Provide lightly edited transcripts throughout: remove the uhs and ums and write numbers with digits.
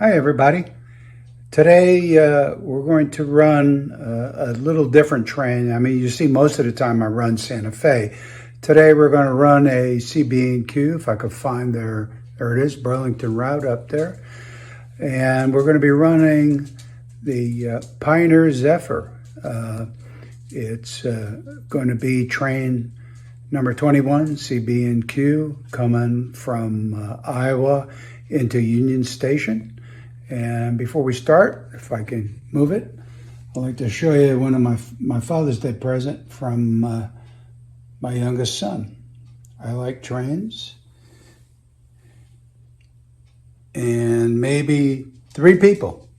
Hi everybody. Today we're going to run a little different train. I mean, you see most of the time I run Santa Fe. Today we're going to run a CB&Q, if I could find there it is, Burlington route up there. And we're going to be running the Pioneer Zephyr. It's going to be train number 21, CB&Q, coming from Iowa into Union Station. And before we start, if I can move it, I'd like to show you one of my Father's Day present from my youngest son. I like trains. And maybe 3 people.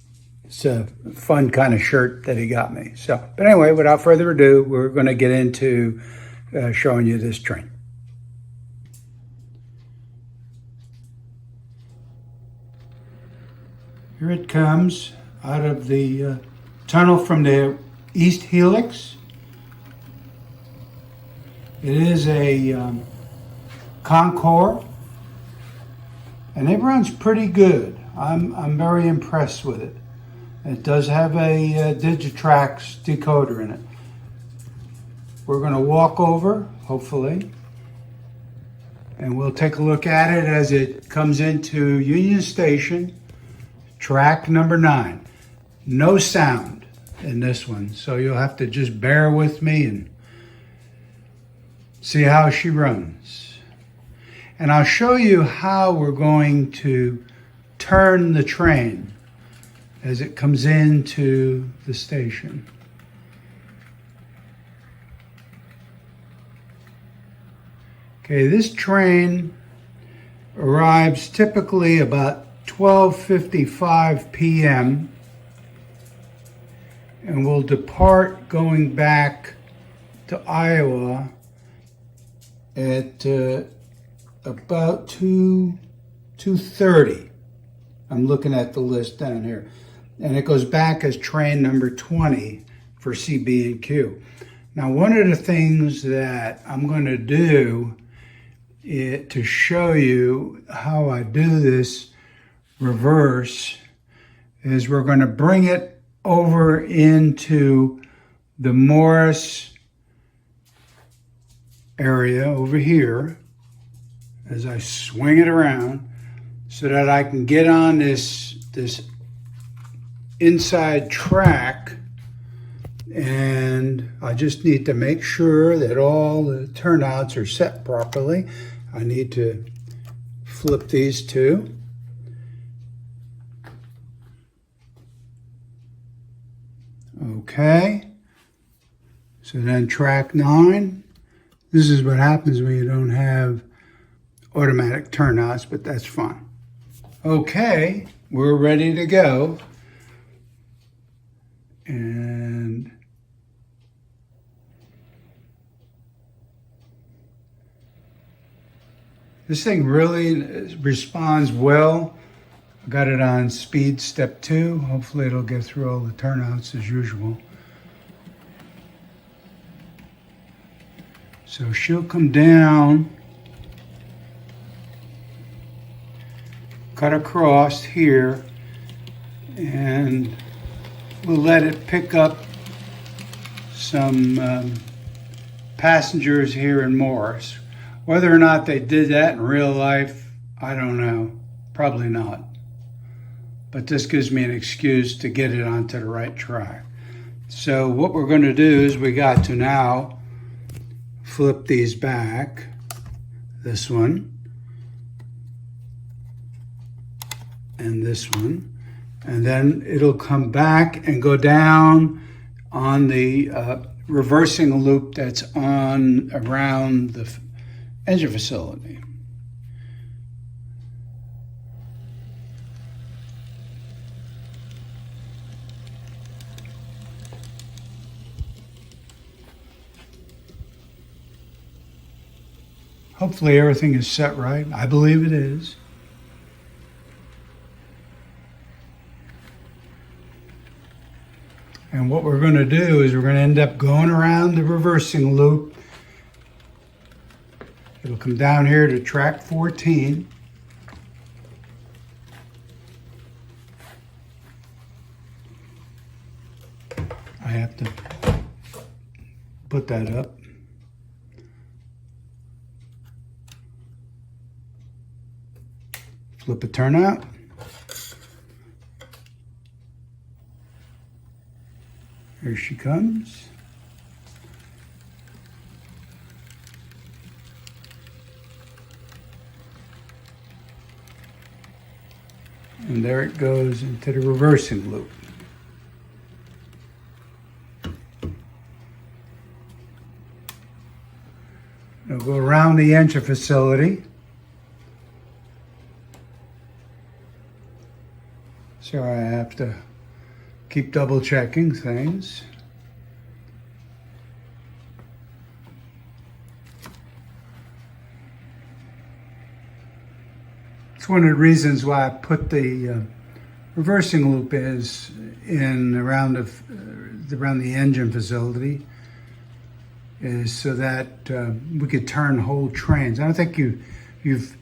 It's a fun kind of shirt that he got me. But anyway, without further ado, we're going to get into showing you this train. Here it comes out of the tunnel from the East Helix. It is a Con-Cor, and it runs pretty good. I'm very impressed with it. It does have a Digitrax decoder in it. We're going to walk over, hopefully, and we'll take a look at it as it comes into Union Station. Track number 9. No sound in this one, so you'll have to just bear with me and see how she runs. And I'll show you how we're going to turn the train as it comes into the station. Okay, this train arrives typically about 12:55 p.m. and will depart going back to Iowa at about 2:30. I'm looking at the list down here. And it goes back as train number 20 for CB&Q. Now, one of the things that I'm going to do to show you how I do this reverse is we're going to bring it over into the Morris area over here as I swing it around so that I can get on this inside track, and I just need to make sure that all the turnouts are set properly. I need to flip these two. Okay, so then track 9. This is what happens when you don't have automatic turnouts, but that's fine. Okay, we're ready to go. And this thing really responds well. I got it on speed step 2. Hopefully it'll get through all the turnouts as usual. So she'll come down, cut across here, and we'll let it pick up some passengers here in Morris. Whether or not they did that in real life, I don't know. Probably not. But this gives me an excuse to get it onto the right track. So what we're going to do is we got to now flip these back. This one. And this one. And then it'll come back and go down on the reversing loop that's on around the engine facility. Hopefully everything is set right. I believe it is. And what we're going to do is we're going to end up going around the reversing loop. It'll come down here to track 14. have to put that up. Flip a turnout. Here she comes. And there it goes into the reversing loop. It'll go around the engine facility. So I have to keep double checking things. It's one of the reasons why I put the reversing loop is in around the engine facility, is so that we could turn whole trains. I don't think if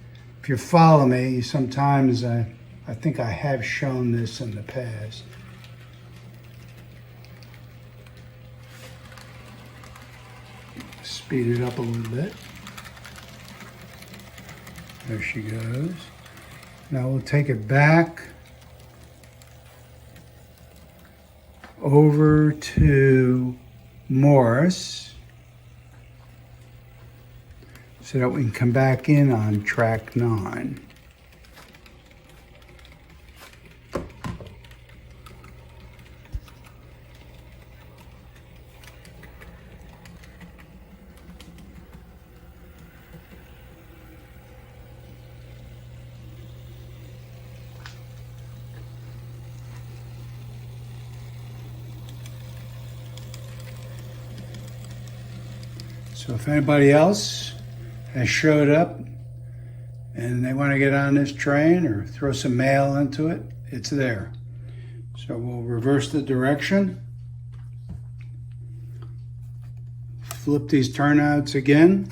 you follow me, sometimes I think I have shown this in the past. Speed it up a little bit. There she goes. Now we'll take it back over to Morris so that we can come back in on track 9. So if anybody else has showed up and they want to get on this train or throw some mail into it, it's there. So we'll reverse the direction. Flip these turnouts again.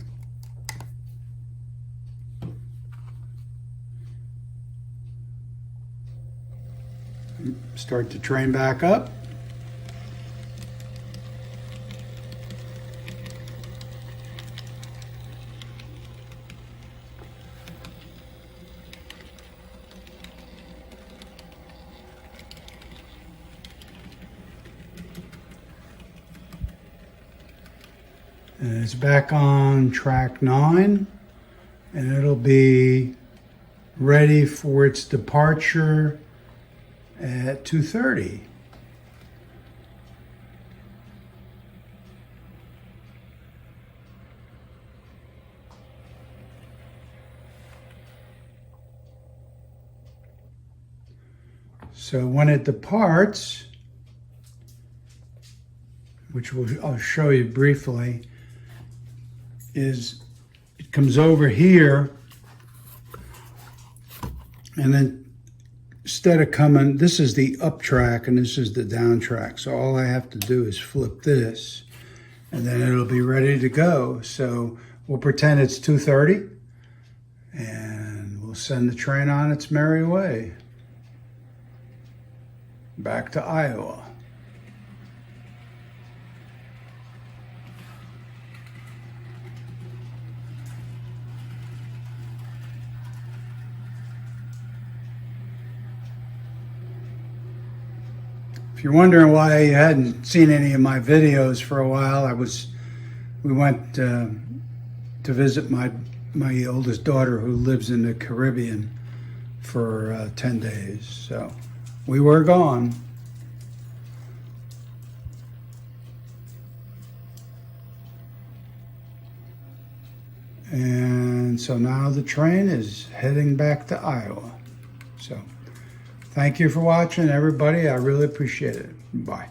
Start the train back up. And it's back on track 9, and it'll be ready for its departure at 2:30. So when it departs, which I'll show you briefly, is it comes over here, and then instead of coming, this is the up track and this is the down track. So all I have to do is flip this and then it'll be ready to go. So we'll pretend it's 2:30 and we'll send the train on its merry way back to Iowa. If you're wondering why you hadn't seen any of my videos for a while, we went to visit my oldest daughter who lives in the Caribbean for 10 days. So we were gone. And so now the train is heading back to Iowa. So thank you for watching, everybody. I really appreciate it. Bye.